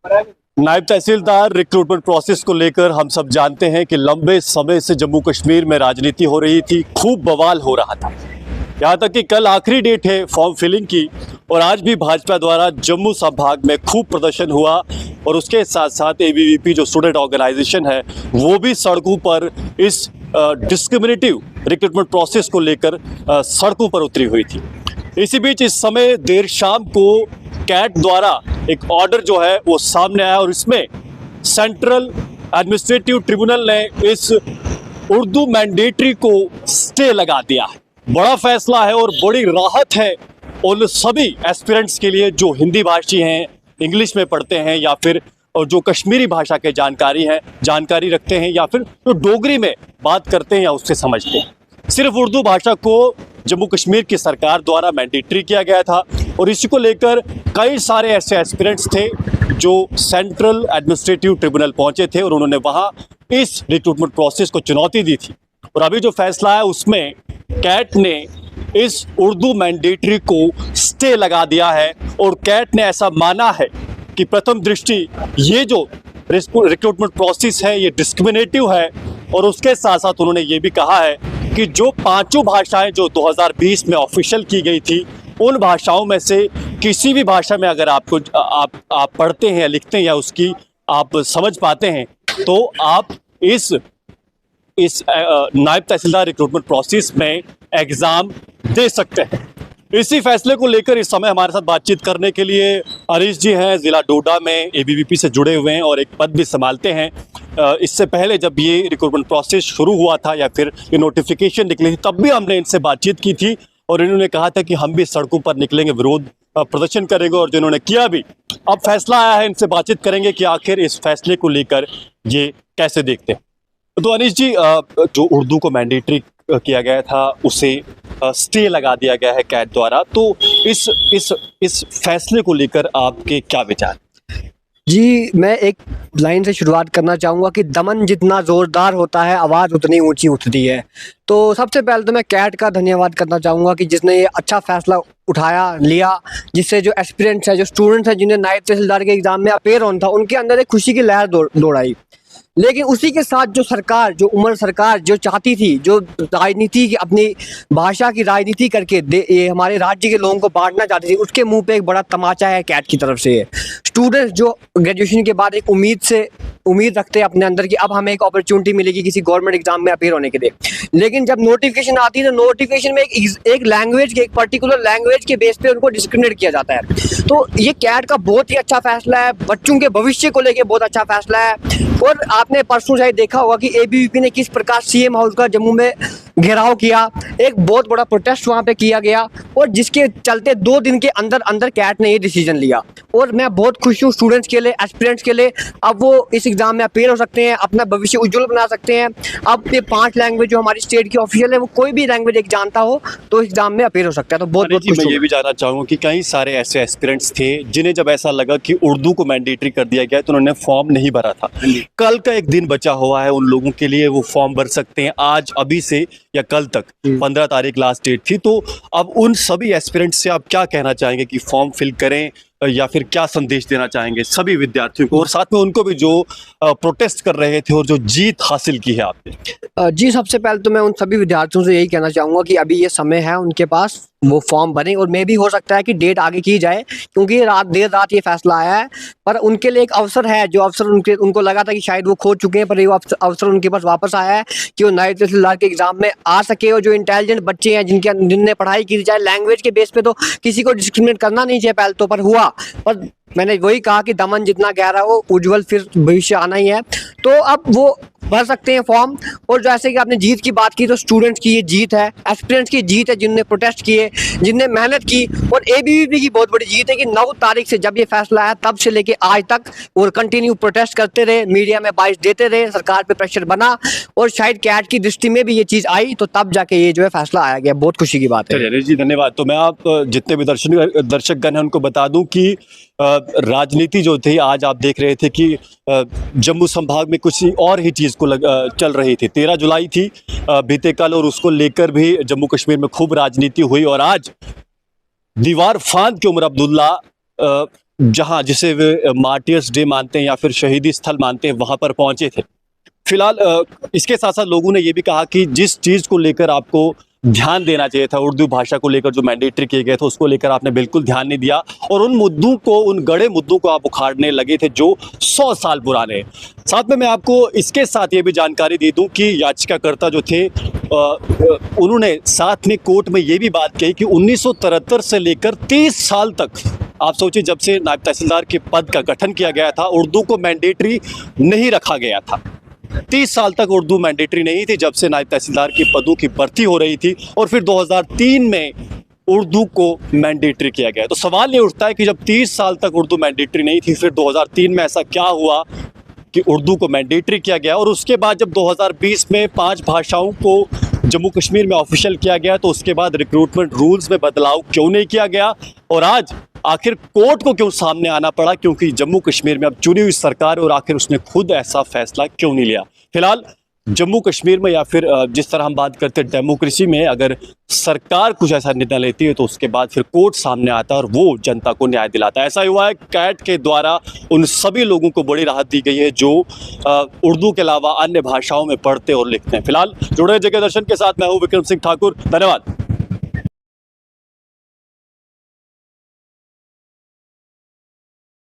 नायब तहसीलदार recruitment process को लेकर हम सब जानते हैं कि लंबे समय से जम्मू कश्मीर में राजनीति हो रही थी, खूब बवाल हो रहा था। यहाँ तक कि कल आखिरी डेट है फॉर्म फिलिंग की और आज भी भाजपा द्वारा जम्मू संभाग में खूब प्रदर्शन हुआ और उसके साथ साथ एबीवीपी जो स्टूडेंट ऑर्गेनाइजेशन है वो भी सड़कों पर इस डिस्क्रिमिनेटिव रिक्रूटमेंट प्रोसेस को लेकर सड़कों पर उतरी हुई थी। इसी बीच इस समय देर शाम को कैट द्वारा एक ऑर्डर जो है वो सामने आया और इसमें सेंट्रल एडमिनिस्ट्रेटिव ट्रिब्यूनल ने इस उर्दू मैंडेटरी को स्टे लगा दिया है। बड़ा फैसला है और बड़ी राहत है उन सभी एस्पिरेंट्स के लिए जो हिंदी भाषी हैं, इंग्लिश में पढ़ते हैं या फिर और जो कश्मीरी भाषा के जानकारी रखते हैं या फिर जो डोगरी में बात करते हैं या उससे समझते हैं। सिर्फ उर्दू भाषा को जम्मू कश्मीर की सरकार द्वारा मैंडेटरी किया गया था और इसी को लेकर कई सारे ऐसे एस्पिरेंट्स थे जो सेंट्रल एडमिनिस्ट्रेटिव ट्रिब्यूनल पहुंचे थे और उन्होंने वहां इस रिक्रूटमेंट प्रोसेस को चुनौती दी थी। और अभी जो फैसला है उसमें कैट ने इस उर्दू मैंडेटरी को स्टे लगा दिया है और कैट ने ऐसा माना है कि प्रथम दृष्टि ये जो रिक्रूटमेंट प्रोसेस है ये डिस्क्रिमिनेटिव है और उसके साथ साथ उन्होंने ये भी कहा है कि जो पांचों भाषाएं जो 2020 में ऑफिशियल की गई थी उन भाषाओं में से किसी भी भाषा में अगर आप पढ़ते हैं या लिखते हैं या उसकी आप समझ पाते हैं तो आप इस नायब तहसीलदार रिक्रूटमेंट प्रोसेस में एग्जाम दे सकते हैं। इसी फैसले को लेकर इस समय हमारे साथ बातचीत करने के लिए अनीश जी हैं, जिला डोडा में एबीवीपी से जुड़े हुए हैं और एक पद भी संभालते हैं। इससे पहले जब ये रिक्रूटमेंट प्रोसेस शुरू हुआ था या फिर ये नोटिफिकेशन निकली थी तब भी हमने इनसे बातचीत की थी और इन्होंने कहा था कि हम भी सड़कों पर निकलेंगे, विरोध प्रदर्शन करेंगे और जिन्होंने किया भी। अब फैसला आया है, इनसे बातचीत करेंगे कि आखिर इस फैसले को लेकर ये कैसे देखते हैं। तो अनीश जी, जो उर्दू को मैंडेटरी किया गया था उसे स्टे लगा दिया गया है कैट द्वारा, तो इस फैसले को लेकर आपके क्या विचार? जी, मैं एक लाइन से शुरुआत करना चाहूँगा कि दमन जितना ज़ोरदार होता है आवाज़ उतनी ऊंची उठती है। तो सबसे पहले तो मैं कैट का धन्यवाद करना चाहूँगा कि जिसने ये अच्छा फैसला उठाया लिया, जिससे जो एस्पिरेंट्स हैं, जो स्टूडेंट्स हैं जिन्हें नायब तहसीलदार के एग्ज़ाम में अपेयर होना था, उनके अंदर एक खुशी की लहर दौड़ाई। लेकिन उसी के साथ जो उमर सरकार जो चाहती थी, जो राजनीति की अपनी भाषा की राजनीति करके ये हमारे राज्य के लोगों को बांटना चाहती थी, उसके मुंह पे एक बड़ा तमाचा है कैट की तरफ से। स्टूडेंट्स जो ग्रेजुएशन के बाद एक उम्मीद रखते हैं अपने अंदर कि अब हमें एक अपॉर्चुनिटी मिलेगी किसी गवर्नमेंट एग्जाम में अपेयर होने के लिए, लेकिन जब नोटिफिकेशन आती है तो नोटिफिकेशन में एक लैंग्वेज के, एक पर्टिकुलर लैंग्वेज के बेस पे उनको डिस्क्रिमिनेट किया जाता है। तो ये कैट का बहुत ही अच्छा फैसला है, बच्चों के भविष्य को लेकर बहुत अच्छा फैसला है। और आपने परसों शायद देखा होगा कि एबीवीपी ने किस प्रकार सीएम हाउस का जम्मू में घेराव किया, एक बहुत बड़ा प्रोटेस्ट वहां पे किया गया और जिसके चलते 2 दिन के अंदर कैट ने ये डिसीजन लिया। और मैं बहुत खुश हूँ स्टूडेंट्स के लिए, एस्पिरेंट्स के लिए। अब वो इस एग्जाम में अपेयर हो सकते हैं, अपना भविष्य उज्जवल बना सकते हैं। अब ये 5 लैंग्वेज जो हमारी स्टेट की ऑफिशियल है, वो कोई भी लैंग्वेज एक जानता हो तो एग्जाम में अपेयर हो सकता है। तो बहुत खुश हूं। मैं ये भी जानना चाहूँगा कि कई सारे ऐसे एस्पिरेंट्स थे जिन्हें जब ऐसा लगा कि उर्दू को मैंडेटरी कर दिया गया तो उन्होंने फॉर्म नहीं भरा था। कल का एक दिन बचा हुआ है, उन लोगों के लिए वो फॉर्म भर सकते हैं आज, अभी से या कल तक। 15 तारीख लास्ट डेट थी। तो अब उन सभी एस्पिरेंट्स से आप क्या कहना चाहेंगे कि फॉर्म फिल करें या फिर क्या संदेश देना चाहेंगे सभी विद्यार्थियों को और साथ में उनको भी जो प्रोटेस्ट कर रहे थे और जो जीत हासिल की है आपने? जी, सबसे पहले तो मैं उन सभी विद्यार्थियों से यही कहना चाहूँगा कि अभी ये समय है उनके पास, वो फॉर्म भरें। और मे भी हो सकता है कि डेट आगे की जाए क्योंकि देर रात ये फैसला आया है, पर उनके लिए एक अवसर है। जो अवसर उनको लगा था कि शायद वो खो चुके हैं, पर ये अवसर उनके पास वापस आया है कि वो नायब तहसीलदार के एग्जाम में आ सके। और जो इंटेलिजेंट बच्चे हैं जिनने पढ़ाई की, चाहे लैंग्वेज के बेस पे, तो किसी को डिस्क्रिमिनेट करना नहीं चाहिए पहले तो, पर हुआ। पर मैंने वही कहा कि दमन जितना गहरा हो उज्जवल फिर भविष्य आना ही है। तो अब वो भर सकते हैं फॉर्म। और जैसे कि आपने जीत की बात की, तो स्टूडेंट्स की ये जीत है, एस्पिरेंट्स की जीत है जिनने प्रोटेस्ट किए, जिनने मेहनत की। और एबीवीपी की बहुत बड़ी जीत है कि 9 तारीख से जब ये फैसला आया तब से लेके आज तक और कंटिन्यू प्रोटेस्ट करते रहे, मीडिया में बाइट देते रहे, सरकार पे प्रेशर बना और शायद कैट की दृष्टि में भी ये चीज़ आई, तो तब जाके ये जो है फैसला आया गया। बहुत खुशी की बात है। चलिए जी, धन्यवाद। तो मैं आप जितने भी दर्शकगण हैं उनको बता दूं कि राजनीति जो थी आज आप देख रहे थे कि जम्मू संभाग में कुछ और ही चीज़ को चल रही थी। 13 जुलाई थी बीते कल और उसको लेकर भी जम्मू कश्मीर में खूब राजनीति हुई और आज दीवार फांद के उमर अब्दुल्ला जहां जिसे वे मार्टियर्स डे मानते हैं या फिर शहीदी स्थल मानते हैं वहां पर पहुंचे थे। फिलहाल इसके साथ साथ लोगों ने ये भी कहा कि जिस चीज़ को लेकर आपको ध्यान देना चाहिए था, उर्दू भाषा को लेकर जो मैंडेटरी किए गए थे उसको लेकर आपने बिल्कुल ध्यान नहीं दिया और उन मुद्दों को, उन गड़े मुद्दों को आप उखाड़ने लगे थे जो 100 साल पुराने हैं। साथ में मैं आपको इसके साथ ये भी जानकारी दे दूं कि याचिकाकर्ता जो थे उन्होंने साथ में कोर्ट में ये भी बात कही कि 1973 से लेकर 30 साल तक, आप सोचिए, जब से नायब तहसीलदार के पद का गठन किया गया था उर्दू को मैंडेटरी नहीं रखा गया था। 30 साल तक उर्दू मैंडेटरी नहीं थी जब से नायब तहसीलदार के पदों की भर्ती हो रही थी और फिर 2003 में उर्दू को मैंडेटरी किया गया। तो सवाल ये उठता है कि जब 30 साल तक उर्दू मैंडेटरी नहीं थी, फिर 2003 में ऐसा क्या हुआ कि उर्दू को मैंडेटरी किया गया और उसके बाद जब 2020 में 5 भाषाओं को जम्मू कश्मीर में ऑफिशियल किया गया तो उसके बाद रिक्रूटमेंट रूल्स में बदलाव क्यों नहीं किया गया और आज आखिर कोर्ट को क्यों सामने आना पड़ा, क्योंकि जम्मू कश्मीर में अब चुनी हुई सरकार है और आखिर उसने खुद ऐसा फैसला क्यों नहीं लिया। फिलहाल जम्मू कश्मीर में या फिर जिस तरह हम बात करते हैं डेमोक्रेसी में, अगर सरकार कुछ ऐसा निर्णय लेती है तो उसके बाद फिर कोर्ट सामने आता है और वो जनता को न्याय दिलाता है। ऐसा ही हुआ है, कैट के द्वारा उन सभी लोगों को बड़ी राहत दी गई है जो उर्दू के अलावा अन्य भाषाओं में पढ़ते और लिखते हैं। फिलहाल जुड़े जगह दर्शन के साथ मैं हूँ विक्रम सिंह ठाकुर, धन्यवाद।